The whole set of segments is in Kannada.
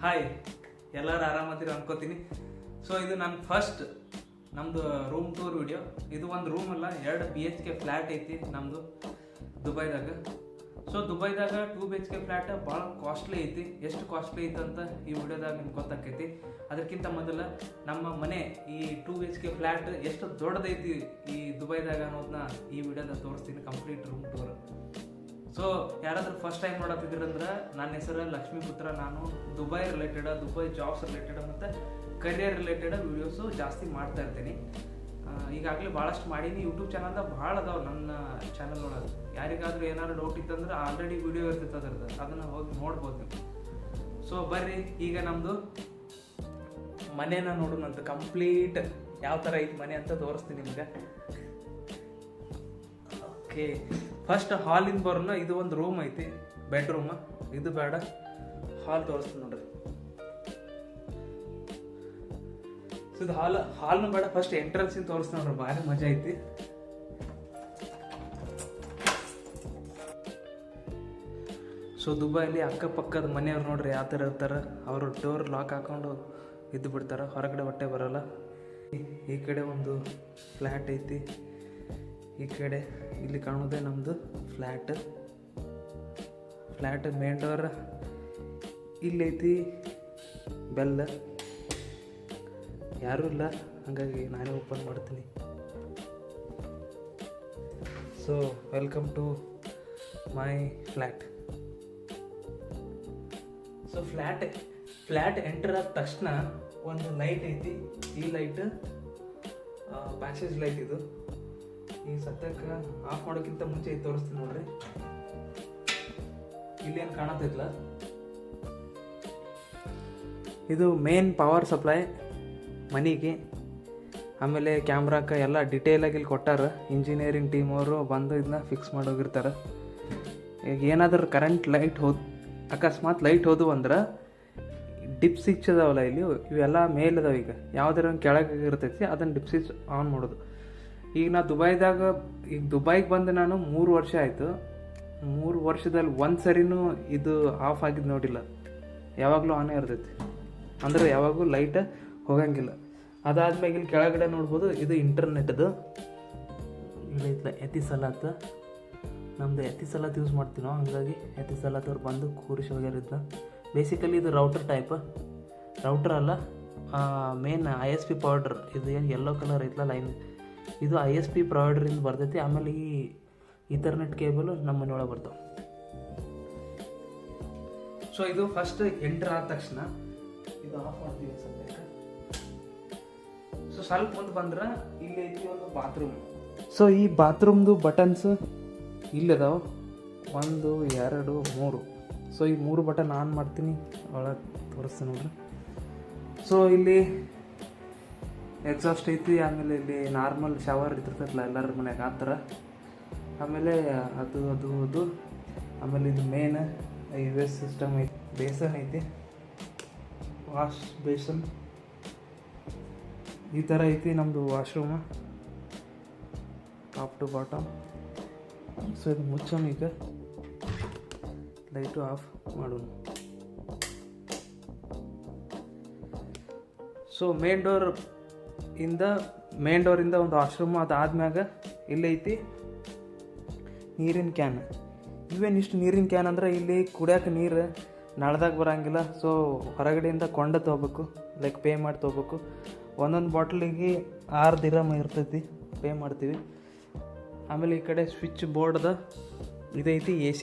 ಹಾಯ್, ಎಲ್ಲರೂ ಆರಾಮದಿರ ಅನ್ಕೋತೀನಿ. ಸೊ ಇದು ನನ್ನ ಫಸ್ಟ್ ನಮ್ಮದು ರೂಮ್ ಟೂರ್ ವಿಡಿಯೋ. ಇದು ಒಂದು ರೂಮ್ ಅಲ್ಲ, 2 BHK ಫ್ಲ್ಯಾಟ್ ಐತಿ ನಮ್ಮದು ದುಬೈದಾಗ. ಸೊ ದುಬೈದಾಗ 2 BHK ಫ್ಲ್ಯಾಟ್ ಭಾಳ ಕಾಸ್ಟ್ಲಿ ಐತಿ. ಎಷ್ಟು ಕಾಸ್ಟ್ಲಿ ಐತೆ ಅಂತ ಈ ವಿಡಿಯೋದಾಗ ನಿಮ್ಗೆ ಗೊತ್ತಾಕೈತಿ. ಅದಕ್ಕಿಂತ ಮೊದಲು ನಮ್ಮ ಮನೆ ಈ 2 BHK ಫ್ಲ್ಯಾಟ್ ಎಷ್ಟು ದೊಡ್ಡದೈತಿ ಈ ದುಬೈದಾಗ ಅನ್ನೋದನ್ನ ಈ ವಿಡಿಯೋದಾಗ ತೋರಿಸ್ತೀನಿ, ಕಂಪ್ಲೀಟ್ ರೂಮ್ ಟೂರ್. ಸೊ ಯಾರಾದ್ರೂ ಫಸ್ಟ್ ಟೈಮ್ ನೋಡತ್ತಿದ್ರಂದ್ರೆ ನನ್ನ ಹೆಸರು ಲಕ್ಷ್ಮೀಪುತ್ರ. ನಾನು Dubai related, Dubai jobs related ಮತ್ತು ಕರಿಯರ್ ರಿಲೇಟೆಡ್ ವಿಡಿಯೋಸು ಜಾಸ್ತಿ ಮಾಡ್ತಾ ಇರ್ತೀನಿ. ಈಗಾಗಲೇ ಭಾಳಷ್ಟು ಮಾಡೀನಿ. ಯೂಟ್ಯೂಬ್ ಚಾನಲ್ದಾಗ ಭಾಳ ಅದಾವೆ ನನ್ನ ಚಾನಲ್ ಒಳಗೆ. ಯಾರಿಗಾದ್ರೂ ಏನಾದ್ರು ಡೌಟ್ ಇತ್ತಂದ್ರೆ ಆಲ್ರೆಡಿ ವಿಡಿಯೋ ಇರ್ತೈತೆ ಅದ್ರದ್ದು, ಅದನ್ನು ಹೋಗಿ ನೋಡ್ಬೋದು ನೀವು. ಸೊ ಬರ್ರಿ, ಈಗ ನಮ್ಮದು ಮನೇನ ನೋಡೋಣಂತ. ಕಂಪ್ಲೀಟ್ ಯಾವ ಥರ ಐತಿ ಮನೆ ಅಂತ ತೋರಿಸ್ತೀನಿ ನಿಮ್ಗೆ. ಓಕೆ, ಫಸ್ಟ್ ಹಾಲಿಂದ ಬರೋಣ. ಇದು ಒಂದು ರೂಮ್ ಐತಿ, ಬೆಡ್ರೂಮ್. ಇದು ಬೇಡ, ಹಾಲ್ ತೋರಿಸ್ತೀನಿ ನೋಡ್ರಿ. ಸೊ ಇದು ಹಾಲ್ನು ಬೇಡ, ಫಸ್ಟ್ ಎಂಟ್ರೆನ್ಸ್ ತೋರಿಸ್ತೀನಿ ನೋಡ್ರಿ, ಭಾರಿ ಮಜಾ ಐತಿ. ಸೊ ದುಬೈಲಿ ಅಕ್ಕಪಕ್ಕದ ಮನೆಯವ್ರು ನೋಡ್ರಿ ಯಾವ ಥರ ಇರ್ತಾರೆ. ಅವರು ಡೋರ್ ಲಾಕ್ ಹಾಕೊಂಡು ಇದ್ದು ಬಿಡ್ತಾರೆ, ಹೊರಗಡೆ ಹೊಟ್ಟೆ ಬರೋಲ್ಲ. ಈ ಕಡೆ ಒಂದು ಫ್ಲ್ಯಾಟ್ ಐತಿ, ಈ ಕಡೆ ಇಲ್ಲಿ ಕಾಣೋದೇ ನಮ್ಮದು ಫ್ಲ್ಯಾಟ್. Main door ಇಲ್ಲೈತಿ. ಬೆಲ್ಲ ಯಾರೂ ಇಲ್ಲ, ಹಾಗಾಗಿ ನಾನೇ ಓಪನ್ ಮಾಡ್ತೀನಿ. So welcome to my flat. So flat enter ಆದ ತಕ್ಷಣ ಒಂದು ಲೈಟ್ ಐತಿ. ಈ ಲೈಟ್ ಪ್ಯಾಸೇಜ್ ಲೈಟ್. ಇದು ಈ ಸದ್ಯಕ್ಕೆ ಆಫ್ ಮಾಡೋಕ್ಕಿಂತ ಮುಂಚೆ ಇದು ತೋರಿಸ್ತೀನಿ ನೋಡ್ರಿ. ಇಲ್ಲೇನು ಕಾಣತ್ತಿಲ್ಲ, ಇದು ಮೇನ್ ಪವರ್ ಸಪ್ಲೈ ಮನೆಗೆ. ಆಮೇಲೆ ಕ್ಯಾಮ್ರಾಕ್ಕೆ ಎಲ್ಲ ಡಿಟೇಲಾಗಿ ಇಲ್ಲಿ ಕೊಟ್ಟಾರ. ಇಂಜಿನಿಯರಿಂಗ್ ಟೀಮ್ ಅವರು ಬಂದು ಇದನ್ನ ಫಿಕ್ಸ್ ಮಾಡೋಗಿರ್ತಾರೆ. ಈಗ ಏನಾದರೂ ಕರೆಂಟ್ ಲೈಟ್ ಅಕಸ್ಮಾತ್ ಲೈಟ್ ಹೋದು ಅಂದ್ರೆ ಡಿಪ್ ಸ್ವಿಚ್ ಅದಾವಲ್ಲ ಇಲ್ಲಿ, ಇವೆಲ್ಲ ಮೇಲದಾವ. ಈಗ ಯಾವುದಾರ ಒಂದು ಕೆಳಗೆ ಇರ್ತೈತಿ, ಅದನ್ನು ಡಿಪ್ ಸ್ವಿಚ್ ಆನ್ ಮಾಡೋದು. ಈಗ ನಾ ದುಬೈಗೆ ಬಂದು ನಾನು 3 ವರ್ಷ ಆಯಿತು. 3 ವರ್ಷದಲ್ಲಿ ಒಂದು ಸರಿನೂ ಇದು ಆಫ್ ಆಗಿದ್ದು ನೋಡಿಲ್ಲ. ಯಾವಾಗಲೂ ಆನೇ ಇರ್ತೈತಿ, ಅಂದರೆ ಯಾವಾಗೂ ಲೈಟ್ ಹೋಗಂಗಿಲ್ಲ. ಅದಾದ್ಮೇಲೆ ಇಲ್ಲಿ ಕೆಳಗಡೆ ನೋಡ್ಬೋದು, ಇದು ಇಂಟರ್ನೆಟ್ದು. ಇಲ್ಲೈತ್ಲ ಎತಿಸಲಾತ್, ನಮ್ಮದು ಎತಿಸಲಾತ್ ಯೂಸ್ ಮಾಡ್ತೀವಿ ನಾವು. ಹಾಗಾಗಿ ಎತಿಸಲಾತ್ ಅವ್ರು ಬಂದು ಕೂರಿಸಿ ಹೋಗ್ಯಾರಿದ್ದ. ಬೇಸಿಕಲಿ ಇದು ರೌಟರ್ ಅಲ್ಲ, ಮೇನ್ ISP ಪೌಡರ್. ಇದು ಏನು ಯೆಲ್ಲೋ ಕಲರ್ ಐತ್ಲ ಲೈನ್, ಇದು ISP ಪ್ರೊವೈಡರಿಂದ ಬರ್ತೈತಿ. ಆಮೇಲೆ ಈ ಈಥರ್ನೆಟ್ ಕೇಬಲ್ ನಮ್ಮ ಮನೆಯೊಳಗೆ ಬರ್ತಾವೆ. ಸೊ ಇದು ಫಸ್ಟ್ ಎಂಟರ್ ಆದ ತಕ್ಷಣ ಇದು ಆಫ್ ಮಾಡ್ತೀವಿ ಸದ್ಯಕ್ಕೆ. ಸೊ ಸ್ವಲ್ಪ ಮುಂದೆ ಬಂದ್ರೆ ಇಲ್ಲಿ ಐತಿ ಒಂದು ಬಾತ್ರೂಮ್. ಸೊ ಈ ಬಾತ್ರೂಮ್ದು ಬಟನ್ಸ್ ಇಲ್ಲದಾವೆ, 1 2 3. ಸೊ ಈ 3 ಬಟನ್ ಆನ್ ಮಾಡ್ತೀನಿ, ಒಳಗೆ ತೋರಿಸ್ತೀನಿ ನೋಡ್ರಿ. ಸೊ ಇಲ್ಲಿ ಎಕ್ಸಾಸ್ಟ್ ಐತಿ. ಆಮೇಲೆ ಇಲ್ಲಿ ನಾರ್ಮಲ್ ಶವರ್ ಇರ್ತಿರ್ತಲ್ಲ ಎಲ್ಲರ ಮನೆಯಾಗ, ಆ ಥರ. ಆಮೇಲೆ ಅದು ಆಮೇಲೆ ಇದು ಮೇನ್ US ಸಿಸ್ಟಮ್ ಐತಿ. ಬೇಸನ್ ಐತಿ, ವಾಶ್ ಬೇಸನ್ ಈ ಥರ ಐತಿ ನಮ್ಮದು washroom, top to bottom. So ಇದು ಮುಚ್ಚೋಣ. ಈಗ ಲೈಟು ಆಫ್ ಮಾಡೋಣ. ಸೊ ಮೇನ್ ಡೋರಿಂದ ಒಂದು ವಾಶ್ರೂಮ್. ಅದಾದ್ಮ್ಯಾಗ ಇಲ್ಲೈತಿ ನೀರಿನ ಕ್ಯಾನ್. ಇವೇನಿಷ್ಟು ನೀರಿನ ಕ್ಯಾನ್ ಅಂದ್ರೆ ಇಲ್ಲಿ ಕುಡಿಯೋಕೆ ನೀರು ನಳದಾಗ ಬರೋಂಗಿಲ್ಲ. ಸೊ ಹೊರಗಡೆಯಿಂದ ಕೊಂಡ ತೊಗೋಬೇಕು, ಲೈಕ್ ಪೇ ಮಾಡಿ ತೊಗೋಬೇಕು. ಒಂದೊಂದು ಬಾಟ್ಲಿಗೆ 6 ದಿರಮ್ ಇರ್ತೈತಿ, ಪೇ ಮಾಡ್ತೀವಿ. ಆಮೇಲೆ ಈ ಕಡೆ ಸ್ವಿಚ್ ಬೋರ್ಡ್ದ ಇದೈತಿ, AC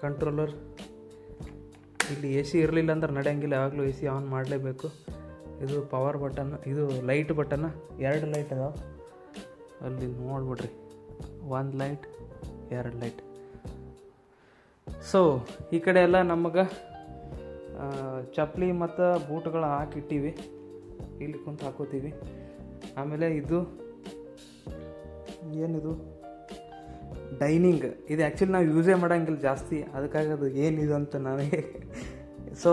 ಕಂಟ್ರೋಲರ್. ಇಲ್ಲಿ AC ಇರಲಿಲ್ಲ ಅಂದ್ರೆ ನಡೆಯಂಗಿಲ್ಲ, ಯಾವಾಗಲೂ AC ಆನ್ ಮಾಡಲೇಬೇಕು. ಇದು ಪವರ್ ಬಟನ್, ಇದು ಲೈಟ್ ಬಟನ್. 2 ಲೈಟ್ ಅದಾವೆ ಅಲ್ಲಿ ನೋಡ್ಬಿಡ್ರಿ, 1 ಲೈಟ್ 2 ಲೈಟ್. ಸೊ ಈ ಕಡೆ ಎಲ್ಲ ನಮಗೆ ಚಪ್ಪಲಿ ಮತ್ತು ಬೂಟ್ಗಳು ಹಾಕಿಟ್ಟಿವಿ, ಇಲ್ಲಿ ಕುಂತು ಹಾಕೋತೀವಿ. ಆಮೇಲೆ ಏನಿದು ಡೈನಿಂಗ್. ಇದು ಆ್ಯಕ್ಚುಲಿ ನಾವು ಯೂಸೇ ಮಾಡೋಂಗಿಲ್ಲ ಜಾಸ್ತಿ, ಅದಕ್ಕಾಗಿ ಅದು ಏನಿದು ಅಂತ ನನಗೆ. ಸೊ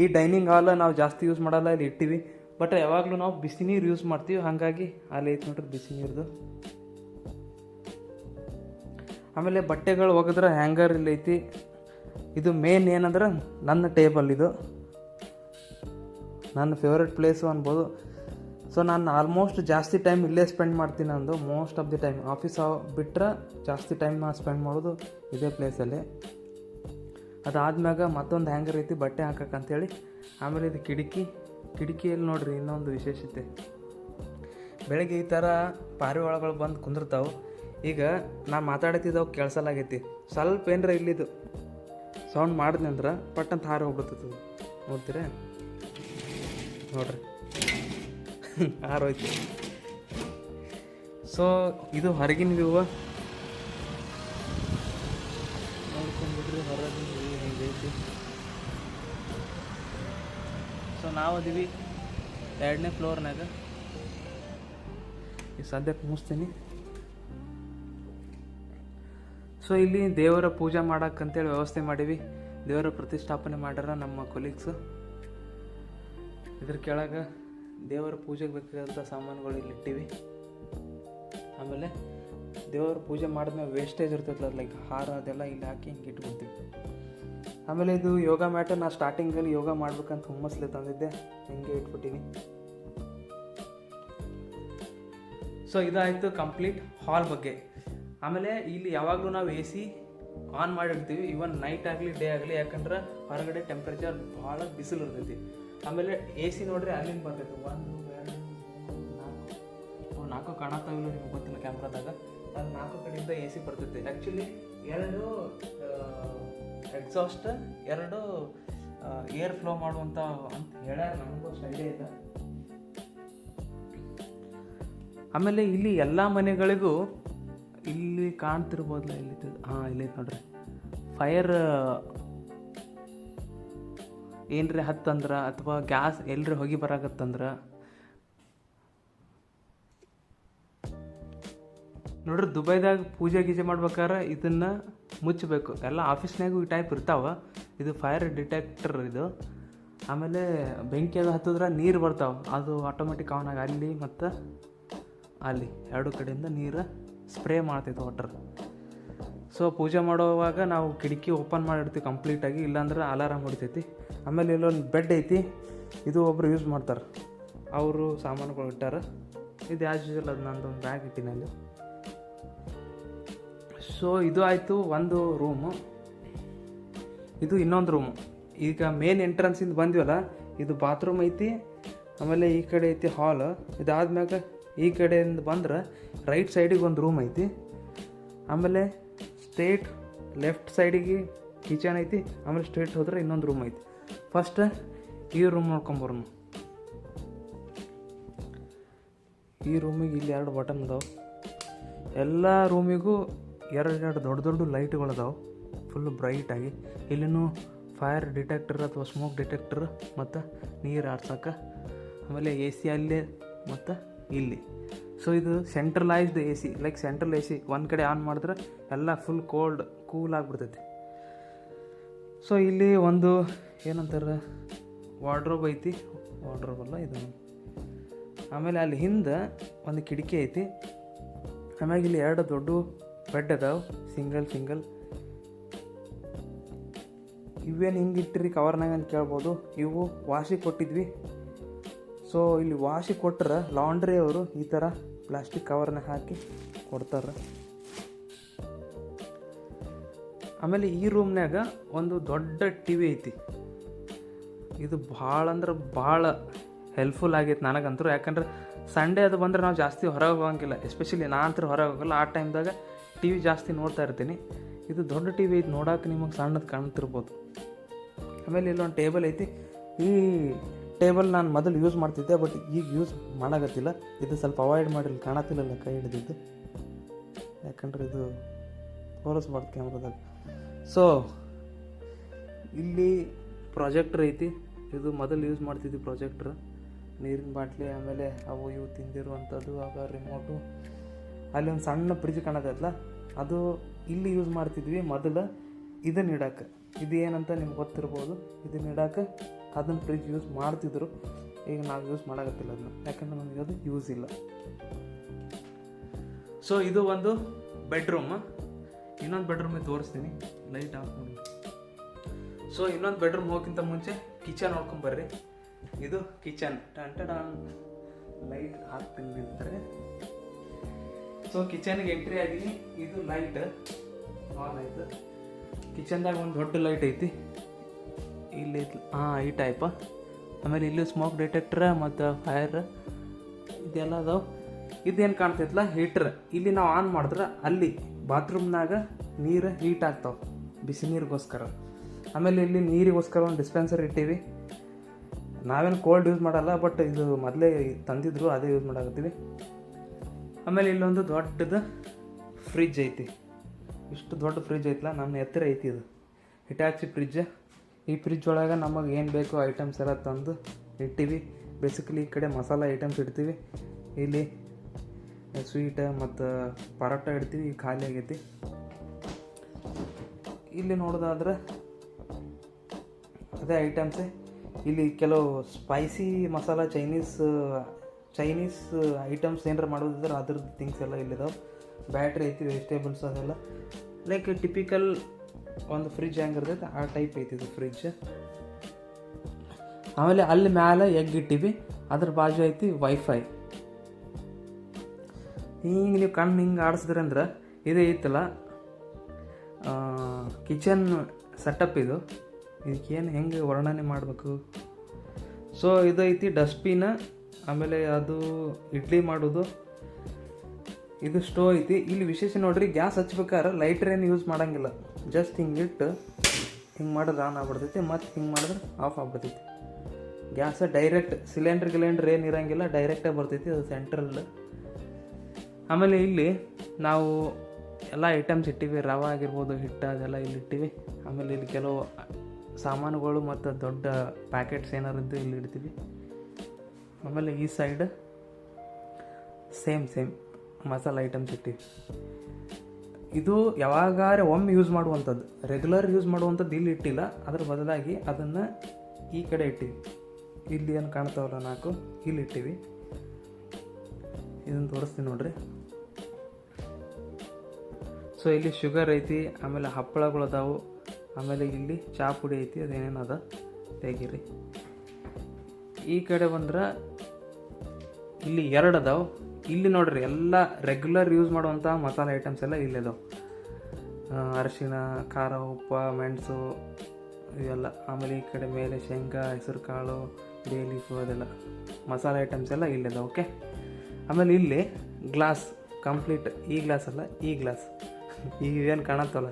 ಈ ಡೈನಿಂಗ್ ಹಾಲ್ ನಾವು ಜಾಸ್ತಿ ಯೂಸ್ ಮಾಡಲ್ಲ, ಇಲ್ಲಿ ಇಟ್ಟಿವಿ. ಬಟ್ ಯಾವಾಗಲೂ ನಾವು ಬಿಸಿ ನೀರು ಯೂಸ್ ಮಾಡ್ತೀವಿ, ಹಾಗಾಗಿ ಅಲ್ಲಿ ಐತೆ ನೋಡ್ರಿ ಬಿಸಿ ನೀರ್ದು. ಆಮೇಲೆ ಬಟ್ಟೆಗಳು ಒಗೆದ್ರೆ ಹ್ಯಾಂಗರ್ ಇಲ್ಲೈತಿ. ಇದು ಮೇನ್ ಏನಂದ್ರೆ ನನ್ನ ಟೇಬಲ್ ಇದು, ನನ್ನ ಫೇವ್ರೆಟ್ ಪ್ಲೇಸು ಅನ್ಬೋದು. ಸೊ ನಾನು ಆಲ್ಮೋಸ್ಟ್ ಜಾಸ್ತಿ ಟೈಮ್ ಇಲ್ಲೇ ಸ್ಪೆಂಡ್ ಮಾಡ್ತೀನಿ. ಅಂದು most of the time office ಬಿಟ್ಟರೆ ಜಾಸ್ತಿ ಟೈಮ್ ನಾನು ಸ್ಪೆಂಡ್ ಮಾಡೋದು ಇದೇ ಪ್ಲೇಸಲ್ಲಿ. ಅದಾದ್ಮ್ಯಾಗ ಮತ್ತೊಂದು ಹ್ಯಾಂಗರ್ ಐತಿ ಬಟ್ಟೆ ಹಾಕಕ್ಕಂತೇಳಿ. ಆಮೇಲೆ ಇದು ಕಿಟಕಿಯಲ್ಲಿ ನೋಡ್ರಿ ಇನ್ನೊಂದು ವಿಶೇಷತೆ. ಬೆಳಗ್ಗೆ ಈ ಥರ ಪಾರಿವಾಳಗಳು ಬಂದು ಕುಂದಿರ್ತಾವೆ. ಈಗ ನಾನು ಮಾತಾಡತ್ತಿದ್ದವು ಕೇಳಿಸಲಾಗೈತಿ. ಸ್ವಲ್ಪ ಏನರ ಇಲ್ಲಿದು ಸೌಂಡ್ ಮಾಡಿದ್ನಿ ಅಂದ್ರೆ ಪಟ್ಟಂತ ಹಾರಿ ಹೋಗ್ಬಿಡ್ತೈತಿ. ನೋಡ್ತೀರ ನೋಡ್ರಿ ಹಾರೋಯ್ತು. ಸೊ ಇದು ಹೊರಗಿನ ವ್ಯೂ. ನೋಡ್ಕೊಂಡ್ಬಿಡ್ರಿ ಹೊರಗಿನ ವ್ಯೂ ಹೆಂಗೈತಿ. ಸೊ ನಾವು ಅದೀವಿ 2ನೇ ಫ್ಲೋರ್ನಾಗ. ಈ ಸದ್ಯಕ್ಕೆ ಮುಗಿಸ್ತೀನಿ. ಸೊ ಇಲ್ಲಿ ದೇವರ ಪೂಜೆ ಮಾಡೋಕ್ಕಂತೇಳಿ ವ್ಯವಸ್ಥೆ ಮಾಡೀವಿ. ದೇವರ ಪ್ರತಿಷ್ಠಾಪನೆ ಮಾಡ್ಯಾರ ನಮ್ಮ ಕೊಲೀಗ್ಸು. ಇದ್ರ ಕೆಳಗೆ ದೇವರ ಪೂಜೆಗೆ ಬೇಕಾದಂಥ ಸಾಮಾನುಗಳು ಇಲ್ಲಿ ಇಟ್ಟಿವಿ. ಆಮೇಲೆ ದೇವರ ಪೂಜೆ ಮಾಡಿದ್ಮೇಲೆ ವೇಸ್ಟೇಜ್ ಇರ್ತೈತಲ್ಲ, ಲೈಕ್ ಹಾರ ಅದೆಲ್ಲ ಇಲ್ಲಿ ಹಾಕಿ ಹಿಂಗೆ ಇಟ್ಬಿಡ್ತೀವಿ. ಆಮೇಲೆ ಇದು ಯೋಗ ಮ್ಯಾಟ್. ನಾನು ಸ್ಟಾರ್ಟಿಂಗಲ್ಲಿ ಯೋಗ ಮಾಡ್ಬೇಕಂತ ಹುಮ್ಮಸ್ಲೆ ತಂದಿದ್ದೆ, ಹಿಂಗೆ ಇಟ್ಬಿಟ್ಟಿನಿ. ಸೊ ಇದಾಯಿತು ಕಂಪ್ಲೀಟ್ ಹಾಲ್ ಬಗ್ಗೆ. ಆಮೇಲೆ ಇಲ್ಲಿ ಯಾವಾಗಲೂ ನಾವು AC ಆನ್ ಮಾಡಿರ್ತೀವಿ, ಈವನ್ ನೈಟ್ ಆಗಲಿ ಡೇ ಆಗಲಿ. ಯಾಕಂದ್ರೆ ಹೊರಗಡೆ ಟೆಂಪ್ರೇಚರ್ ಭಾಳ ಬಿಸಿಲು ಇರ್ತೈತಿ. ಆಮೇಲೆ AC ನೋಡ್ರಿ ಅಲ್ಲಿಂದ ಬರ್ತೈತಿ. 1 2 3 4 ಕಾಣತ್ತಾವಿಲ್ಲ ನಿಮ್ಗೆ ಗೊತ್ತಿಲ್ಲ ಕ್ಯಾಮ್ರಾದಾಗ. ಅದು 4 ಕಡೆಯಿಂದ AC ಬರ್ತೈತಿ. ಆ್ಯಕ್ಚುಲಿ 2 ಎಕ್ಸಾಸ್ಟ್, 2 ಏರ್ ಫ್ಲೋ ಮಾಡುವಂಥ ಅಂತ ಹೇಳ್ಯಾರ. ನಮಗೂ ಅಷ್ಟು ಐಡಿಯಾ ಇಲ್ಲ. ಆಮೇಲೆ ಇಲ್ಲಿ ಎಲ್ಲ ಮನೆಗಳಿಗೂ ಇಲ್ಲಿ ಕಾಣ್ತಿರ್ಬೋದಲ್ಲ, ಇಲ್ಲಿ ಇಲ್ಲೈತೆ ನೋಡ್ರಿ ಫೈರ್. ಏನ್ರಿ ಹತ್ತಂದ್ರೆ ಅಥವಾ ಗ್ಯಾಸ್ ಎಲ್ರಿ ಹೋಗಿ ಬರಾಕತ್ತಂದ್ರೆ ನೋಡ್ರಿ, ದುಬೈದಾಗ ಪೂಜೆ ಗೀಜೆ ಮಾಡ್ಬೇಕಾದ್ರೆ ಇದನ್ನು ಮುಚ್ಚಬೇಕು. ಎಲ್ಲ ಆಫೀಸ್ನಾಗೂ ಈ ಟೈಪ್ ಇರ್ತಾವ. ಇದು ಫೈರ್ ಡಿಟೆಕ್ಟರ್ ಇದು. ಆಮೇಲೆ ಬೆಂಕಿ ಅದು ಹತ್ತಿದ್ರೆ ನೀರು ಬರ್ತಾವೆ, ಅದು ಆಟೋಮೆಟಿಕ್ ಆನ್ ಆಗಿ ಅಲ್ಲಿ ಮತ್ತು ಅಲ್ಲಿ 2 ಕಡೆಯಿಂದ ನೀರು ಸ್ಪ್ರೇ ಮಾಡ್ತೈತೆ ವಾಟರ್. ಸೊ ಪೂಜೆ ಮಾಡೋವಾಗ ನಾವು ಕಿಟಕಿ ಓಪನ್ ಮಾಡಿರ್ತೀವಿ ಕಂಪ್ಲೀಟಾಗಿ, ಇಲ್ಲಾಂದ್ರೆ ಅಲಾರಾಮ್ ಹೊಡಿತೈತಿ. ಆಮೇಲೆ ಇಲ್ಲೊಂದು ಬೆಡ್ ಐತಿ. ಇದು ಒಬ್ರು ಯೂಸ್ ಮಾಡ್ತಾರೆ, ಅವರು ಸಾಮಾನುಗಳು ಇಟ್ಟಾರ. ಇದು ಆ್ಯಸ್ ಯೂಶುವಲ್ ಅದು ನಂದೊಂದು ಬ್ಯಾಗ್ ಇಟ್ಟಿನಲ್ಲಿ. ಸೊ ಇದು ಆಯಿತು ಒಂದು ರೂಮು. ಇದು ಇನ್ನೊಂದು ರೂಮು. ಈಗ ಮೇನ್ ಎಂಟ್ರೆನ್ಸಿಂದ ಬಂದಿವಲ್ಲ, ಇದು ಬಾತ್ರೂಮ್ ಐತಿ. ಆಮೇಲೆ ಈ ಕಡೆ ಐತಿ ಹಾಲ್. ಇದಾದ್ಮ್ಯಾಗ ಈ ಕಡೆಯಿಂದ ಬಂದ್ರೆ ರೈಟ್ ಸೈಡಿಗೆ ಒಂದು ರೂಮ್ ಐತಿ. ಆಮೇಲೆ ಸ್ಟ್ರೇಟ್ ಲೆಫ್ಟ್ ಸೈಡಿಗೆ ಕಿಚನ್ ಐತಿ. ಆಮೇಲೆ ಸ್ಟ್ರೇಟ್ ಹೋದ್ರೆ ಇನ್ನೊಂದು ರೂಮ್ ಐತಿ. ಫಸ್ಟ್ ಈ ರೂಮ್ ನೋಡ್ಕೊಂಬರೋಣ. ಈ ರೂಮಿಗೆ ಇಲ್ಲಿ 2 ಬಟನ್ ಅದಾವೆ. ಎಲ್ಲ ರೂಮಿಗೂ 2 ದೊಡ್ಡ ಲೈಟ್ಗಳು ಅದಾವೆ, ಫುಲ್ಲು ಬ್ರೈಟಾಗಿ. ಇಲ್ಲಿನೂ ಫೈರ್ ಡಿಟೆಕ್ಟರ್ ಅಥವಾ ಸ್ಮೋಕ್ ಡಿಟೆಕ್ಟರ್ ಮತ್ತು ನೀರು ಆರ್ಸೋಕೆ. ಆಮೇಲೆ AC ಅಲ್ಲೇ ಮತ್ತು ಇಲ್ಲಿ. ಸೊ ಇದು centralised AC, like central AC. ಒಂದು ಕಡೆ ಆನ್ ಮಾಡಿದ್ರೆ ಎಲ್ಲ ಫುಲ್ ಕೂಲ್ ಆಗಿಬಿಡ್ತೈತಿ. ಸೊ ಇಲ್ಲಿ ಒಂದು ಏನಂತಾರೆ ವಾರ್ಡ್ರೋಬ್ ಐತಿ. ವಾರ್ಡ್ರೋಬ್ ಅಲ್ಲ ಇದು. ಆಮೇಲೆ ಅಲ್ಲಿ ಹಿಂದೆ ಒಂದು ಕಿಟಕಿ ಐತಿ. ಆಮ್ಯಾಗ ಇಲ್ಲಿ 2 ದೊಡ್ಡ ಬೆಡ್ ಅದಾವೆ, ಸಿಂಗಲ್. ಇವೇನು ಹಿಂಗೆ ಇಟ್ಟಿರಿ ಕವರ್ನಾಗ ಅಂತ ಕೇಳ್ಬೋದು. ಇವು ವಾಶಿಗೆ ಕೊಟ್ಟಿದ್ವಿ. ಸೊ ಇಲ್ಲಿ ವಾಶಿಗೆ ಕೊಟ್ಟರೆ ಲಾಂಡ್ರಿ ಅವರು ಈ ಥರ ಪ್ಲಾಸ್ಟಿಕ್ ಕವರ್ನ ಹಾಕಿ ಕೊಡ್ತಾರೆ. ಆಮೇಲೆ ಈ ರೂಮ್ನಾಗ ಒಂದು ದೊಡ್ಡ TV ಐತಿ. ಇದು ಭಾಳ ಅಂದ್ರೆ ಭಾಳ ಹೆಲ್ಪ್ಫುಲ್ ಆಗೈತೆ ನನಗಂತೂ. ಯಾಕಂದ್ರೆ ಸಂಡೇ ಅದು ಬಂದರೆ ನಾವು ಜಾಸ್ತಿ ಹೊರಗೆ ಹೋಗಂಗಿಲ್ಲ. ಎಸ್ಪೆಷಲಿ ನಾನು ಅಂತೂ ಹೊರಗೆ ಹೋಗಲ್ಲ. ಆ ಟೈಮ್ದಾಗ TV ಜಾಸ್ತಿ ನೋಡ್ತಾ ಇರ್ತೀನಿ. ಇದು ದೊಡ್ಡ TV ಐತಿ, ನೋಡೋಕೆ ನಿಮಗೆ ಸಣ್ಣದು ಕಾಣ್ತಿರ್ಬೋದು. ಆಮೇಲೆ ಇಲ್ಲೊಂದು ಟೇಬಲ್ ಐತಿ. ಈ ಟೇಬಲ್ ನಾನು ಮೊದಲು ಯೂಸ್ ಮಾಡ್ತಿದ್ದೆ, ಬಟ್ ಈಗ ಯೂಸ್ ಮಾಡೋಕತ್ತಿಲ್ಲ. ಇದು ಸ್ವಲ್ಪ ಅವಾಯ್ಡ್ ಮಾಡಿಲ್ಲ, ಕಾಣತ್ತಿಲ್ಲಲ್ಲ ಕೈ ಹಿಡಿದಿದ್ದು. ಯಾಕಂದ್ರೆ ಇದು ತೋರಿಸ್ಬಾರ್ದು ಕ್ಯಾಮ್ರಾದಾಗ. ಸೊ ಇಲ್ಲಿ ಪ್ರೊಜೆಕ್ಟ್ರ್ ಐತಿ. ಇದು ಮೊದಲು ಯೂಸ್ ಮಾಡ್ತಿದ್ವಿ ಪ್ರೊಜೆಕ್ಟ್ರ್. ನೀರಿನ ಬಾಟ್ಲಿ, ಆಮೇಲೆ ಅವು ಇವು ತಿಂದಿರುವಂಥದ್ದು, ಆಗ ರಿಮೋಟು. ಅಲ್ಲಿ ಒಂದು ಸಣ್ಣ ಫ್ರಿಜ್ ಕಾಣತೈತಲ್ಲ, ಅದು ಇಲ್ಲಿ ಯೂಸ್ ಮಾಡ್ತಿದ್ವಿ ಮೊದಲು. ಇದನ್ನ ಇಡೋಕೆ, ಇದು ಏನಂತ ನಿಮ್ಗೆ ಗೊತ್ತಿರ್ಬೋದು. ಇದನ್ನ ಇಡೋಕೆ ಅದನ್ನು ಫ್ರಿಜ್ ಯೂಸ್ ಮಾಡ್ತಿದ್ರು. ಈಗ ನಾವು ಯೂಸ್ ಮಾಡೋಕತ್ತಿಲ್ಲ ಅದನ್ನ, ಯಾಕಂದ್ರೆ ನಮಗೆ ಅದು ಯೂಸ್ ಇಲ್ಲ. ಸೊ ಇದು ಒಂದು ಬೆಡ್ರೂಮ್. ಇನ್ನೊಂದು ಬೆಡ್ರೂಮಿಗೆ ತೋರಿಸ್ತೀನಿ, ಲೈಟ್ ಆಫ್ ಮಾಡಿ. ಸೊ ಇನ್ನೊಂದು ಬೆಡ್ರೂಮ್ ಹೋಗೋಕ್ಕಿಂತ ಮುಂಚೆ ಕಿಚನ್ ನೋಡ್ಕೊಂಬರ್ರಿ. ಇದು ಕಿಚನ್. ಲೈಟ್ ಹಾಕ್ತೀನಿ ನಿಂತಾರೆ. So ಕಿಚನ್ಗೆ entry ಆಗಿನಿ. ಇದು ಲೈಟ್ ಆನ್ ಆಯ್ತು. ಕಿಚನ್ದಾಗ ಒಂದು ದೊಡ್ಡ ಲೈಟ್ ಐತಿ ಇಲ್ಲಿ. ಈ ಟೈಪ. ಆಮೇಲೆ ಇಲ್ಲಿ ಸ್ಮೋಕ್ ಡಿಟೆಕ್ಟರ್ ಮತ್ತು ಫೈರ್ ಇದೆಲ್ಲ ಅದಾವೆ. ಇದೇನು ಕಾಣ್ತೈತಲ್ಲ ಹೀಟ್ರ್. ಇಲ್ಲಿ ನಾವು ಆನ್ ಮಾಡಿದ್ರೆ ಅಲ್ಲಿ ಬಾತ್ರೂಮ್ನಾಗ ನೀರು ಹೀಟ್ ಆಗ್ತಾವೆ ಬಿಸಿ ನೀರಿಗೋಸ್ಕರ. ಆಮೇಲೆ ಇಲ್ಲಿ ನೀರಿಗೋಸ್ಕರ ಒಂದು ಡಿಸ್ಪೆನ್ಸರ್ ಇಟ್ಟೀವಿ. ನಾವೇನು ಕೋಲ್ಡ್ ಯೂಸ್ ಮಾಡಲ್ಲ, ಬಟ್ ಇದು ಮೊದಲೇ ತಂದಿದ್ರು, ಅದೇ ಯೂಸ್ ಮಾಡಾಕತ್ತೀವಿ. ಆಮೇಲೆ ಇಲ್ಲೊಂದು ದೊಡ್ಡದು ಫ್ರಿಜ್ ಐತಿ. ಇಷ್ಟು ದೊಡ್ಡ ಫ್ರಿಜ್ ಐತಲ್ಲ, ನಮ್ಮ ಎತ್ತರ ಐತಿ. ಇದು ಹಿಟಾಚಿ ಫ್ರಿಜ್. ಈ ಫ್ರಿಜ್ ಒಳಗೆ ನಮಗೆ ಏನು ಬೇಕು ಐಟಮ್ಸ್ ಎಲ್ಲ ತಂದು ಇಟ್ಟಿವಿ. ಬೇಸಿಕಲಿ ಈ ಕಡೆ ಮಸಾಲ ಐಟಮ್ಸ್ ಇಡ್ತೀವಿ, ಇಲ್ಲಿ ಸ್ವೀಟ್ ಮತ್ತು ಪರೋಟ ಇಡ್ತೀವಿ. ಈಗ ಖಾಲಿ ಆಗೈತಿ. ಇಲ್ಲಿ ನೋಡೋದಾದ್ರೆ ಅದೇ ಐಟಮ್ಸೇ. ಇಲ್ಲಿ ಕೆಲವು ಸ್ಪೈಸಿ ಮಸಾಲ ಚೈನೀಸ್ ಐಟಮ್ಸ್ ಏನಾರು ಮಾಡೋದಿದ್ರೆ ಅದ್ರದ್ದು ಥಿಂಗ್ಸ್ ಎಲ್ಲ ಇಲ್ಲಿದಾವೆ. ಬ್ಯಾಟ್ರಿ ಐತಿ, ವೆಜಿಟೇಬಲ್ಸ್ ಅದೆಲ್ಲ. ಲೈಕ್ ಟಿಪಿಕಲ್ ಒಂದು ಫ್ರಿಜ್ ಹೆಂಗೆ ಇರ್ತೈತೆ ಆ ಟೈಪ್ ಐತಿ ಇದು ಫ್ರಿಜ್. ಆಮೇಲೆ ಅಲ್ಲಿ ಮ್ಯಾಲೆ ಎಗ್ ಇಟ್ಟಿವಿ, ಅದ್ರ ಬಾಜು ಐತಿ ವೈಫೈ. ಹಿಂಗೆ ನೀವು ಕಣ್ಣು ಹಿಂಗೆ ಆಡಿಸಿದ್ರಿ ಅಂದ್ರೆ ಇದು ಐತಲ್ಲ ಕಿಚನ್ ಸೆಟಪ್. ಇದಕ್ಕೇನು ಹೆಂಗೆ ವರ್ಣನೆ ಮಾಡಬೇಕು. ಸೊ ಇದು ಐತಿ ಡಸ್ಟ್ಬಿನ್. ಆಮೇಲೆ ಅದು ಇಡ್ಲಿ ಮಾಡೋದು. ಇದು ಸ್ಟೋವ್ ಐತಿ. ಇಲ್ಲಿ ವಿಶೇಷ ನೋಡ್ರಿ, ಗ್ಯಾಸ್ ಹಚ್ಬೇಕಾದ್ರೆ ಲೈಟ್ರ್ ಏನು ಯೂಸ್ ಮಾಡೋಂಗಿಲ್ಲ. ಜಸ್ಟ್ ಹಿಂಗೆ ಇಟ್ಟು ಹಿಂಗೆ ಮಾಡಿದ್ರೆ ಆನ್ ಆಗ್ಬಿಡ್ತೈತಿ, ಮತ್ತು ಹಿಂಗೆ ಮಾಡಿದ್ರೆ ಆಫ್ ಆಗ್ಬಿಡ್ತೈತಿ. ಗ್ಯಾಸ್ ಡೈರೆಕ್ಟ್ ಸಿಲಿಂಡ್ರ್ ಏನು ಇರೋಂಗಿಲ್ಲ, ಡೈರೆಕ್ಟಾಗಿ ಬರ್ತೈತಿ. ಅದು ಸೆಂಟ್ರಲ್. ಆಮೇಲೆ ಇಲ್ಲಿ ನಾವು ಎಲ್ಲ ಐಟಮ್ಸ್ ಇಟ್ಟಿವಿ. ರವೆ ಆಗಿರ್ಬೋದು, ಹಿಟ್ಟು ಅದೆಲ್ಲ ಇಲ್ಲಿ ಇಟ್ಟಿವಿ. ಆಮೇಲೆ ಇಲ್ಲಿ ಕೆಲವು ಸಾಮಾನುಗಳು ಮತ್ತು ದೊಡ್ಡ ಪ್ಯಾಕೆಟ್ಸ್ ಏನಾರು ಇದ್ದು ಇಲ್ಲಿ ಇಡ್ತೀವಿ. ಆಮೇಲೆ ಈ ಸೈಡ್ ಸೇಮ್ ಮಸಾಲ ಐಟಮ್ಸ್ ಇಟ್ಟಿವಿ. ಇದು ಯಾವಾಗಾರೆ ಒಮ್ಮೆ ಯೂಸ್ ಮಾಡುವಂಥದ್ದು, ರೆಗ್ಯುಲರ್ ಯೂಸ್ ಮಾಡುವಂಥದ್ದು ಇಲ್ಲಿ ಇಟ್ಟಿಲ್ಲ. ಅದ್ರ ಬದಲಾಗಿ ಅದನ್ನು ಈ ಕಡೆ ಇಟ್ಟಿವಿ. ಇಲ್ಲಿ ಏನು ಕಾಣ್ತಾವಲ್ಲ 4 ಇಲ್ಲಿ ಇಟ್ಟಿವಿ. ಇದನ್ನು ತೋರಿಸ್ತೀನಿ ನೋಡ್ರಿ. ಸೊ ಇಲ್ಲಿ ಶುಗರ್ ಐತಿ, ಆಮೇಲೆ ಹಪ್ಪಳಗಳು ಅದಾವು, ಆಮೇಲೆ ಇಲ್ಲಿ ಚಹಾ ಪುಡಿ ಐತಿ. ಅದೇನೇನು ಅದ ತೆಗೀರಿ. ಈ ಕಡೆ ಬಂದ್ರೆ ಇಲ್ಲಿ 2 ಅದಾವೆ. ಇಲ್ಲಿ ನೋಡ್ರಿ ಎಲ್ಲ ರೆಗ್ಯುಲರ್ ಯೂಸ್ ಮಾಡುವಂಥ ಮಸಾಲೆ ಐಟಮ್ಸ್ ಎಲ್ಲ ಇಲ್ಲಿ ಅದಾವೆ. ಅರಿಶಿಣ, ಖಾರ, ಉಪ್ಪು, ಮೆಣಸು ಇವೆಲ್ಲ. ಆಮೇಲೆ ಈ ಕಡೆ ಮೇಲೆ ಶೇಂಗಾ, ಹೆಸರು ಕಾಳು, ಬೇ ಲೀಫು ಅದೆಲ್ಲ ಮಸಾಲೆ ಐಟಮ್ಸ್ ಎಲ್ಲ ಇಲ್ಲಿದೆ. ಓಕೆ. ಆಮೇಲೆ ಇಲ್ಲಿ ಗ್ಲಾಸ್ ಕಂಪ್ಲೀಟ್. ಈ ಗ್ಲಾಸ್ ಅಲ್ಲ, ಈ ಗ್ಲಾಸ್ ಈಗ ಏನು ಕಾಣತ್ತಲ್ಲ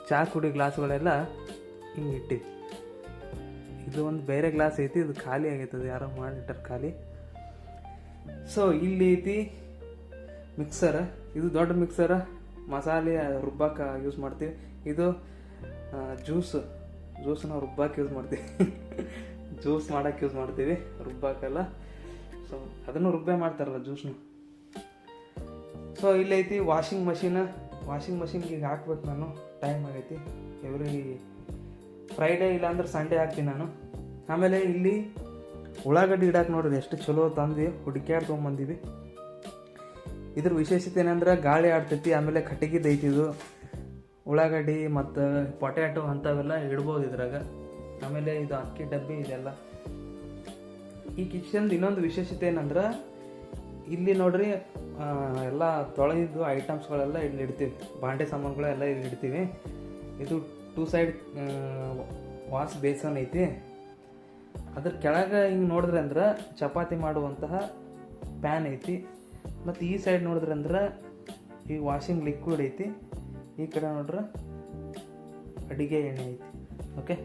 ಚಹಾ ಕುಡಿ ಗ್ಲಾಸ್ಗಳೆಲ್ಲ ಹಿಂಗೆ ಇಟ್ಟಿವಿ. ಇದು ಒಂದು ಬೇರೆ ಗ್ಲಾಸ್ ಐತಿ, ಇದು ಖಾಲಿ ಆಗೈತದ, ಯಾರೋ ಮಾಡಿಟ್ಟಾರೆ ಖಾಲಿ. ಸೊ ಇಲ್ಲಿ ಐತಿ ಮಿಕ್ಸರ್. ಇದು ದೊಡ್ಡ ಮಿಕ್ಸರ್, ಮಸಾಲೆ ರುಬ್ಬಕ್ಕೆ ಯೂಸ್ ಮಾಡ್ತೀವಿ. ಇದು ಜ್ಯೂಸ್ ನಾವು ರುಬ್ಬಕ್ಕೆ ಯೂಸ್ ಮಾಡ್ತೀವಿ. ಜ್ಯೂಸ್ ಮಾಡೋಕ್ಕೆ ಯೂಸ್ ಮಾಡ್ತೀವಿ, ರುಬ್ಬಕ್ಕೆಲ್ಲ. ಸೊ ಅದನ್ನು ರುಬ್ಬೆ ಮಾಡ್ತಾರಲ್ಲ ಜ್ಯೂಸ್ನು. ಸೊ ಇಲ್ಲೈತಿ ವಾಷಿಂಗ್ ಮಷಿನ್ಗೆ ಈಗ ಹಾಕ್ಬೇಕು ನಾನು. ಟೈಮ್ ಆಗೈತಿ. ಎವ್ರಿ ಫ್ರೈಡೇ ಇಲ್ಲಾಂದ್ರೆ ಸಂಡೇ ಹಾಕ್ತೀನಿ ನಾನು. ಆಮೇಲೆ ಇಲ್ಲಿ ಉಳ್ಳಾಗಡ್ಡಿ ಇಡಕ್ಕೆ ನೋಡ್ರಿ ಎಷ್ಟು ಚಲೋ ತಂದು ಹುಡುಕ್ಯಾಡ್ ತೊಗೊಂಬಂದೀವಿ. ಇದ್ರ ವಿಶೇಷತೆ ಏನಂದ್ರೆ ಗಾಳಿ ಆಡ್ತೈತಿ. ಆಮೇಲೆ ಕಟ್ಟಿಗೆದು ಐತಿ ಇದು. ಉಳ್ಳಾಗಡ್ಡಿ ಮತ್ತು ಪೊಟ್ಯಾಟೊ ಅಂಥವೆಲ್ಲ ಇಡ್ಬೋದು ಇದ್ರಾಗ. ಆಮೇಲೆ ಇದು ಅಕ್ಕಿ ಡಬ್ಬಿ ಇದೆಲ್ಲ. ಈ ಕಿಚನ್ದು ಇನ್ನೊಂದು ವಿಶೇಷತೆ ಏನಂದ್ರೆ ಇಲ್ಲಿ ನೋಡ್ರಿ ಎಲ್ಲ ತೊಳೆದಿದ್ದು ಐಟಮ್ಸ್ಗಳೆಲ್ಲ ಇಲ್ಲಿ ಇಡ್ತೀವಿ. ಬಾಂಡೆ ಸಾಮಾನುಗಳೆಲ್ಲ ಇಲ್ಲಿ ಇಡ್ತೀವಿ. ಇದು 2 ಸೈಡ್ ವಾಶ್ ಬೇಸನ್ ಐತಿ. ಅದ್ರ ಕೆಳಗೆ ಹಿಂಗೆ ನೋಡಿದ್ರೆ ಅಂದ್ರೆ ಚಪಾತಿ ಮಾಡುವಂತಹ ಪ್ಯಾನ್ ಐತಿ. ಮತ್ತು ಈ ಸೈಡ್ ನೋಡಿದ್ರೆ ಅಂದ್ರೆ ಈ ವಾಷಿಂಗ್ ಲಿಕ್ವಿಡ್ ಐತಿ. ಈ ಕಡೆ ನೋಡ್ರೆ ಅಡುಗೆ ಎಣ್ಣೆ ಐತಿ. ಓಕೆ.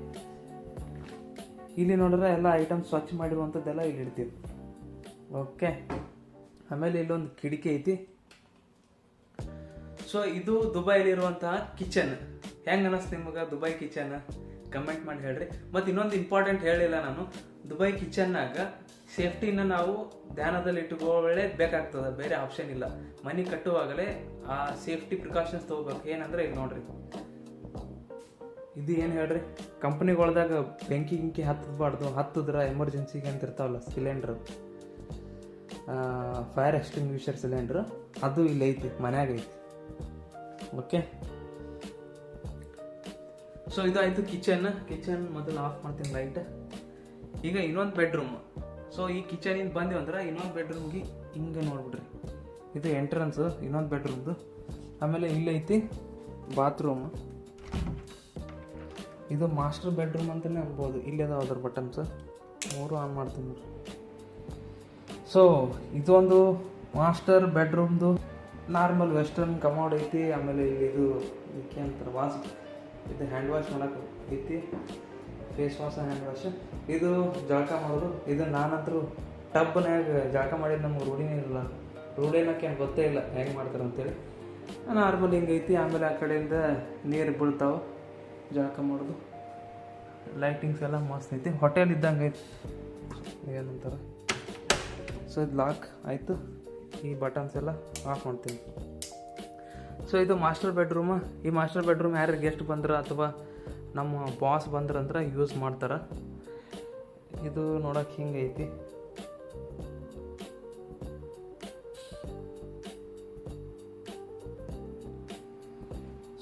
ಇಲ್ಲಿ ನೋಡಿದ್ರೆ ಎಲ್ಲ ಐಟಮ್ಸ್ ಸ್ವಚ್ಛ ಮಾಡಿರುವಂಥದ್ದೆಲ್ಲ ಇಲ್ಲಿ ಇಡ್ತೀವಿ. ಓಕೆ. ಆಮೇಲೆ ಇಲ್ಲೊಂದು ಕಿಟಕಿ ಐತಿ. ಸೊ ಇದು ದುಬೈಲಿರುವಂತಹ ಕಿಚನ್. ಹೆಂಗೆ ಅನ್ನಿಸ್ತು ನಿಮಗೆ ದುಬೈ ಕಿಚನ್? ಕಮೆಂಟ್ ಮಾಡಿ ಹೇಳ್ರಿ. ಮತ್ತು ಇನ್ನೊಂದು ಇಂಪಾರ್ಟೆಂಟ್ ಹೇಳಿಲ್ಲ ನಾನು. ದುಬೈ ಕಿಚನ್ನಾಗ ಸೇಫ್ಟಿನ ನಾವು ಧ್ಯಾನದಲ್ಲಿ ಇಟ್ಟುಕೊಳ್ಳೇ ಬೇಕಾಗ್ತದೆ, ಬೇರೆ ಆಪ್ಷನ್ ಇಲ್ಲ. ಮನೆ ಕಟ್ಟುವಾಗಲೇ ಆ ಸೇಫ್ಟಿ ಪ್ರಿಕಾಷನ್ಸ್ ತೊಗೋಬೇಕು. ಏನಂದ್ರೆ ಇಲ್ಲಿ ನೋಡ್ರಿ, ಇದು ಏನು ಹೇಳ್ರಿ, ಕಂಪ್ನಿಗಳ್ದಾಗ ಬೆಂಕಿ ಹತ್ತಬಾರ್ದು. ಹತ್ತಿದ್ರೆ ಎಮರ್ಜೆನ್ಸಿಗೆ ಅಂತ ಇರ್ತಾವಲ್ಲ ಸಿಲಿಂಡ್ರು, ಫೈರ್ ಎಕ್ಸ್ಟಿಂಗ್ವಿಷರ್ ಸಿಲಿಂಡ್ರು, ಅದು ಇಲ್ಲಿ ಐತಿ, ಮನ್ಯಾಗ ಐತಿ. ಓಕೆ. ಸೊ ಇದು ಆಯಿತು ಕಿಚನ್. ಮೊದಲು ಆಫ್ ಮಾಡ್ತೀನಿ ಲೈಟ್. ಈಗ ಇನ್ನೊಂದು ಬೆಡ್ರೂಮ್. ಸೊ ಈ ಕಿಚನಿಂದ ಬಂದಿವಿ ಅಂದ್ರೆ ಇನ್ನೊಂದು ಬೆಡ್ರೂಮ್ಗೆ ಹಿಂಗೆ ನೋಡ್ಬಿಡ್ರಿ, ಇದು ಎಂಟ್ರೆನ್ಸು ಇನ್ನೊಂದು ಬೆಡ್ರೂಮ್ದು. ಆಮೇಲೆ ಇಲ್ಲೈತಿ ಬಾತ್ರೂಮ್. ಇದು ಮಾಸ್ಟರ್ ಬೆಡ್ರೂಮ್ ಅಂತಲೇ ಅನ್ಬೋದು. ಇಲ್ಲೇ ಅದಾವ ಅದ್ರ ಬಟನ್ಸ್, 3 ಆನ್ ಮಾಡ್ತೀನಿ ನೋಡ್ರಿ. ಸೊ ಇದೊಂದು ಮಾಸ್ಟರ್ ಬೆಡ್ರೂಮ್ದು ನಾರ್ಮಲ್ ವೆಸ್ಟರ್ನ್ ಕಮೋಡ್ ಐತಿ. ಆಮೇಲೆ ಇಲ್ಲಿ ಇದು ಇದಕ್ಕೆ ಅಂತಾರೆ ವಾಶ್, ಇದು ಹ್ಯಾಂಡ್ ವಾಶ್ ಮಾಡೋಕೆ ಐತಿ, ಫೇಸ್ ವಾಶ್ ಹ್ಯಾಂಡ್ ವಾಶ್. ಇದು ಜಳಕ ಮಾಡೋದು. ಇದು ನಾನಂತರೂ ಟಬ್ನಾಗ ಜಳಕ ಮಾಡಿದ್ದು ನಮ್ಗೆ ರೂಢಿನೇ ಇಲ್ಲ, ರೂಢಿನಕ್ಕೆ ಗೊತ್ತೇ ಇಲ್ಲ ಹೆಂಗೆ ಮಾಡ್ತಾರೆ ಅಂತೇಳಿ. ನಾರ್ಮಲ್ ಹಿಂಗೈತಿ. ಆಮೇಲೆ ಆ ಕಡೆಯಿಂದ ನೀರು ಬೀಳ್ತಾವೆ, ಜಳಕ ಮಾಡೋದು. ಲೈಟಿಂಗ್ಸ್ ಎಲ್ಲ ಮಸ್ತ್ ಐತಿ, ಹೋಟೆಲ್ ಇದ್ದಂಗೆ ಐತಿ ಏನಂತಾರೆ. ಸೊ ಇದು ಲಾಕ್ ಆಯಿತು. ಈ ಬಟನ್ಸ್ ಎಲ್ಲ ಆಫ್ ಮಾಡ್ತೀನಿ. ಸೊ ಇದು ಮಾಸ್ಟರ್ ಬೆಡ್ರೂಮ್. ಈ ಮಾಸ್ಟರ್ ಬೆಡ್ರೂಮ್ ಯಾರು ಗೆಸ್ಟ್ ಬಂದ್ರೆ ಅಥವಾ ನಮ್ಮ ಬಾಸ್ ಬಂದ್ರಂದ್ರೆ ಯೂಸ್ ಮಾಡ್ತಾರೆ. ಇದು ನೋಡೋಕೆ ಹಿಂಗೆ ಐತಿ.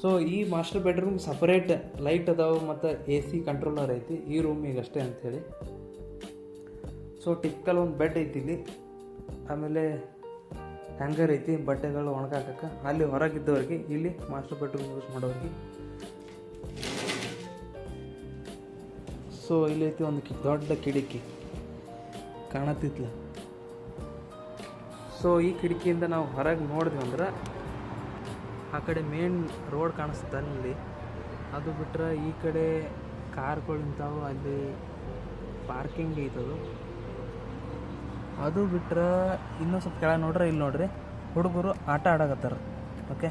ಸೊ ಈ ಮಾಸ್ಟರ್ ಬೆಡ್ರೂಮ್ ಸಪ್ರೇಟ್ ಲೈಟ್ ಅದಾವೆ ಮತ್ತು AC ಕಂಟ್ರೋಲರ್ ಐತಿ ಈ ರೂಮಿಗೆ ಅಷ್ಟೇ ಅಂಥೇಳಿ. ಸೊ ಟಿಪಿಕಲ್ ಒಂದು ಬೆಡ್ ಐತಿ ಇಲ್ಲಿ. ಆಮೇಲೆ ಹ್ಯಾಂಗರ್ ಐತಿ ಬಟ್ಟೆಗಳು ಒಣಗಾಕಕ್ಕೆ. ಅಲ್ಲಿ ಹೊರಗಿದ್ದವ್ರಿಗೆ, ಇಲ್ಲಿ ಮಾಸ್ಟರ್ ಬೆಡ್ರೂಮ್ ಯೂಸ್ ಮಾಡೋರಿಗೆ. ಸೊ ಇಲ್ಲೈತಿ ಒಂದು ದೊಡ್ಡ ಕಿಟಕಿ ಕಾಣತ್ತಿತ್ಲ. ಸೊ ಈ ಕಿಟಕಿಯಿಂದ ನಾವು ಹೊರಗೆ ನೋಡಿದ್ವಿ ಅಂದ್ರೆ ಆ ಕಡೆ ಮೇನ್ ರೋಡ್ ಕಾಣಿಸುತ್ತೆ ಅಲ್ಲಿ. ಅದು ಬಿಟ್ಟರೆ ಈ ಕಡೆ ಕಾರ್ಗಳು ನಿಂತಾವೆ, ಅಲ್ಲಿ ಪಾರ್ಕಿಂಗ್ ಐತದು. ಅದು ಬಿಟ್ಟರೆ ಇನ್ನೂ ಸ್ವಲ್ಪ ಕೆಳಗೆ ನೋಡ್ರೆ ಇಲ್ಲಿ ನೋಡ್ರಿ ಹುಡುಗರು ಆಟ ಆಡಕತ್ತಾರ. ಓಕೆ,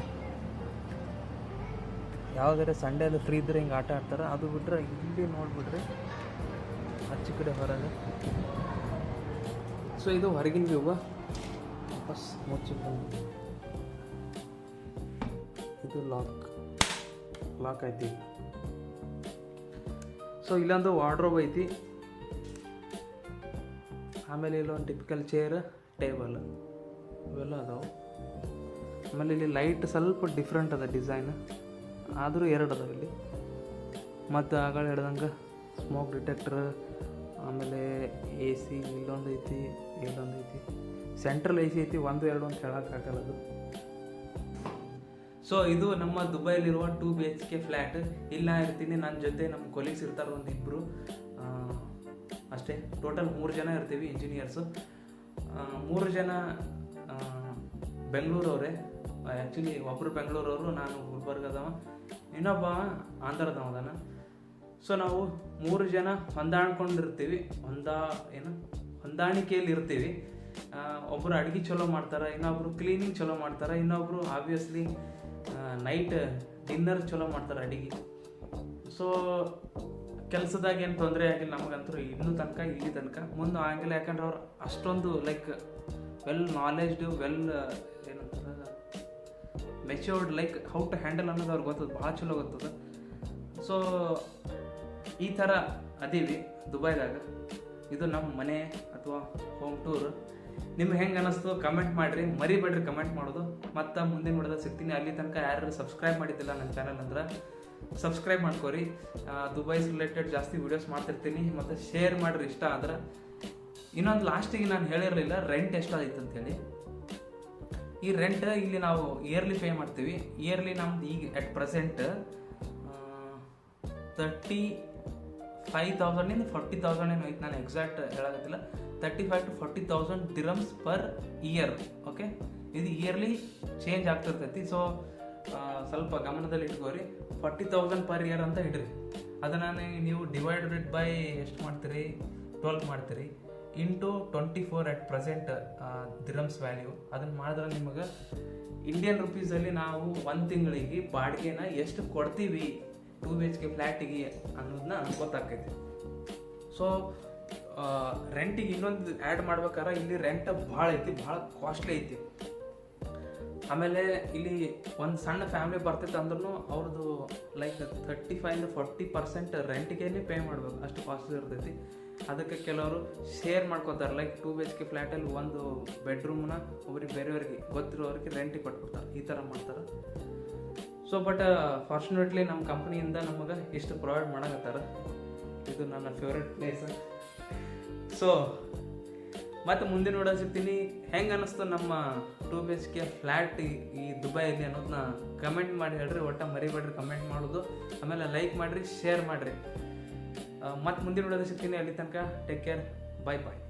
ಯಾವುದಾದ್ರೆ ಸಂಡೇ ಅಲ್ಲಿ ಫ್ರೀ ಇದ್ರೆ ಹಿಂಗೆ ಆಟ ಆಡ್ತಾರೆ. ಅದು ಬಿಟ್ಟರೆ ಇಲ್ಲಿ ನೋಡ್ಬಿಡ್ರಿ ಆಚೆ ಕಡೆ ಹೊರಗೆ. ಸೊ ಇದು ಹೊರಗಿನ ವ್ಯೂ. ವಾಪಸ್ ಮುಚ್ಚಿಕೊಂಡು ಇದು ಲಾಕ್ ಐತಿ. ಸೊ ಇಲ್ಲೊಂದು ವಾರ್ಡ್ರೋಬ್ ಐತಿ. ಆಮೇಲೆ ಇಲ್ಲೊಂದು ಟಿಪಿಕಲ್ ಚೇರ್, ಟೇಬಲ್ ಇವೆಲ್ಲ ಅದಾವೆ. ಆಮೇಲೆ ಇಲ್ಲಿ ಲೈಟ್ ಸ್ವಲ್ಪ ಡಿಫ್ರೆಂಟ್ ಅದ ಡಿಸೈನ್, ಆದರೂ 2 ಅದಾವೆ ಇಲ್ಲಿ. ಮತ್ತು ಆಗಳ ಹಿಡ್ದಂಗೆ ಸ್ಮೋಕ್ ಡಿಟೆಕ್ಟರ್, ಆಮೇಲೆ AC ಇಲ್ಲೊಂದು ಐತಿ, ಇಲ್ಲೊಂದು ಐತಿ. ಸೆಂಟ್ರಲ್ AC ಐತಿ, 1, 2 ಅಂತ ಹೇಳೋಕ್ಕಾಗಲ್ಲ ಅದು. ಸೊ ಇದು ನಮ್ಮ ದುಬೈಲಿರುವ 2 BHK ಫ್ಲ್ಯಾಟ್. ಇಲ್ಲಿ ನಾ ಇರ್ತೀನಿ, ನನ್ನ ಜೊತೆ ನಮ್ಮ ಕೊಲೀಗ್ಸ್ ಇರ್ತಾರೆ ಒಂದು 2 ಅಷ್ಟೇ. ಟೋಟಲ್ 3 ಜನ ಇರ್ತೀವಿ ಇಂಜಿನಿಯರ್ಸು. 3 ಜನ ಬೆಂಗಳೂರವರೇ. ಆ್ಯಕ್ಚುಲಿ ಒಬ್ಬರು ಬೆಂಗಳೂರವರು, ನಾನು ಗುಲ್ಬರ್ಗದವ, ಇನ್ನೊಬ್ಬ ಆಂಧ್ರದವದಾನ. ಸೊ ನಾವು 3 ಜನ ಹೊಂದಾಣ್ಕೊಂಡಿರ್ತೀವಿ, ಹೊಂದಾಣಿಕೆಯಲ್ಲಿ ಇರ್ತೀವಿ. ಒಬ್ಬರು ಅಡುಗೆ ಚಲೋ ಮಾಡ್ತಾರೆ, ಇನ್ನೊಬ್ರು ಕ್ಲೀನಿಂಗ್ ಚಲೋ ಮಾಡ್ತಾರೆ, ಇನ್ನೊಬ್ರು ಆಬ್ವಿಯಸ್ಲಿ ನೈಟ್ ಡಿನ್ನರ್ ಚಲೋ ಮಾಡ್ತಾರೆ ಅಡುಗೆ. ಸೊ ಕೆಲಸದಾಗ ಏನು ತೊಂದರೆ ಆಗಿಲ್ಲ ನಮಗಂತೂ ಇನ್ನೂ ತನಕ, ಇಲ್ಲಿ ತನಕ. ಮುಂದೆ ಆಗಿಲ್ಲ, ಯಾಕಂದ್ರೆ ಅವ್ರು ಅಷ್ಟೊಂದು ಲೈಕ್ ವೆಲ್ ನಾಲೆಜ್ಡ್, ಏನಂತಾರೆ matured, like how to handle ಅನ್ನೋದು ಅವ್ರಿಗೆ ಗೊತ್ತದ, ಭಾಳ ಚಲೋ ಗೊತ್ತದ. ಸೊ ಈ ಥರ ಅದೀವಿ ದುಬೈದಾಗ. ಇದು ನಮ್ಮ ಮನೆ ಅಥವಾ ಹೋಮ್ ಟೂರ್. ನಿಮ್ಗೆ ಹೆಂಗೆ ಅನ್ನಿಸ್ತು ಕಮೆಂಟ್ ಮಾಡಿರಿ, ಮರಿಬೇಡ್ರಿ ಕಮೆಂಟ್ ಮಾಡೋದು. ಮತ್ತು ಮುಂದಿನ ವಿಡಿಯೋದಾಗ ಸಿಗ್ತೀನಿ. ಅಲ್ಲಿ ತನಕ ಯಾರು ಸಬ್ಸ್ಕ್ರೈಬ್ ಮಾಡಿದ್ದಿಲ್ಲ ನನ್ನ ಚಾನಲ್ ಅಂದ್ರೆ ಸಬ್ಸ್ಕ್ರೈಬ್ ಮಾಡ್ಕೊರಿ. ದುಬೈಸ್ ರಿಲೇಟೆಡ್ ಜಾಸ್ತಿ ವೀಡಿಯೋಸ್ ಮಾಡ್ತಿರ್ತೀನಿ. ಮತ್ತು ಶೇರ್ ಮಾಡಿರಿ ಇಷ್ಟ ಆದ್ರೆ. ಇನ್ನೊಂದು ಲಾಸ್ಟಿಗೆ ನಾನು ಹೇಳಿರಲಿಲ್ಲ ರೆಂಟ್ ಎಷ್ಟಾಯ್ತು ಅಂತೇಳಿ. ಈ ರೆಂಟ್ ಇಲ್ಲಿ ನಾವು ಇಯರ್ಲಿ ಪೇ ಮಾಡ್ತೀವಿ. ಇಯರ್ಲಿ ನಮ್ದು ಈಗ ಅಟ್ ಪ್ರೆಸೆಂಟ್ 35,000 40,000 ಏನು ಐತೆ, ನಾನು ಎಕ್ಸಾಕ್ಟ್ ಹೇಳಾಗತ್ತಿಲ್ಲ. 35,000 to 40,000 dirhams per year. Okay, ಇದು ಇಯರ್ಲಿ ಚೇಂಜ್ ಆಗ್ತಿರ್ತೈತಿ. ಸೊ ಸ್ವಲ್ಪ ಗಮನದಲ್ಲಿ ಇಟ್ಕೋರಿ. 40,000 ಪರ್ ಇಯರ್ ಅಂತ ಇಡ್ರಿ. ಅದನ್ನು ನೀವು ಡಿವೈಡೆಡ್ ಬೈ ಎಷ್ಟು ಮಾಡ್ತೀರಿ, 12 ಮಾಡ್ತೀರಿ, into 24 at present dirhams value. ಅದನ್ನು ಮಾಡಿದ್ರೆ ನಿಮಗೆ ಇಂಡಿಯನ್ ರುಪೀಸಲ್ಲಿ ನಾವು 1 ತಿಂಗಳಿಗೆ ಬಾಡಿಗೆನ ಎಷ್ಟು ಕೊಡ್ತೀವಿ 2 BHK ಫ್ಲ್ಯಾಟಿಗೆ ಅನ್ನೋದನ್ನ ಗೊತ್ತಾಗ್ತೈತಿ. ಸೊ ರೆಂಟಿಗೆ ಇನ್ನೊಂದು ಆ್ಯಡ್ ಮಾಡ್ಬೇಕಾದ್ರೆ ಇಲ್ಲಿ ರೆಂಟ್ ಭಾಳ ಐತಿ, ಭಾಳ ಕಾಸ್ಟ್ಲಿ ಐತಿ. ಆಮೇಲೆ ಇಲ್ಲಿ ಒಂದು ಸಣ್ಣ ಫ್ಯಾಮಿಲಿ ಬರ್ತೈತೆ ಅಂದ್ರೂ ಅವ್ರದ್ದು ಲೈಕ್ 35 to 40% ರೆಂಟಿಗೆ ಪೇ ಮಾಡ್ಬೇಕು, ಅಷ್ಟು ಕಾಸ್ಟ್ಲಿ ಇರ್ತೈತಿ. ಅದಕ್ಕೆ ಕೆಲವರು ಶೇರ್ ಮಾಡ್ಕೋತಾರೆ. ಲೈಕ್ 2 BHK ಫ್ಲ್ಯಾಟಲ್ಲಿ ಒಂದು ಬೆಡ್ರೂಮ್ನ ಒಬ್ರಿಗೆ ಬೇರೆಯವ್ರಿಗೆ ಗೊತ್ತಿರೋರಿಗೆ ರೆಂಟಿಗೆ ಕೊಟ್ಬಿಡ್ತಾರೆ, ಈ ಥರ ಮಾಡ್ತಾರೆ. ಸೊ ಬಟ್ ಫಾರ್ಚುನೇಟ್ಲಿ ನಮ್ಮ ಕಂಪ್ನಿಯಿಂದ ನಮಗೆ ಇಷ್ಟು ಪ್ರೊವೈಡ್ ಮಾಡಕತ್ತಾರೆ. ಇದು ನನ್ನ ಫೇವ್ರೆಟ್ ಪ್ಲೇಸ್. ಸೊ ಮತ್ತು ಮುಂದಿನ ನೋಡೋ ಸಿಗ್ತೀನಿ. ಹೆಂಗೆ ಅನ್ನಿಸ್ತು ನಮ್ಮ 2 BHK ಫ್ಲ್ಯಾಟ್ ಈ ದುಬೈಯಲ್ಲಿ ಅನ್ನೋದನ್ನ ಕಮೆಂಟ್ ಮಾಡಿ ಹೇಳ್ರಿ. ಒಟ್ಟು ಮರಿಬೇಡ್ರಿ ಕಮೆಂಟ್ ಮಾಡೋದು. ಆಮೇಲೆ ಲೈಕ್ ಮಾಡಿರಿ, ಶೇರ್ ಮಾಡಿರಿ. ಮತ್ತು ಮುಂದಿನ ನೋಡೋದು ಸಿಗ್ತೀನಿ. ಅಲ್ಲಿ ತನಕ ಟೇಕ್ ಕೇರ್, ಬಾಯ್ ಬಾಯ್.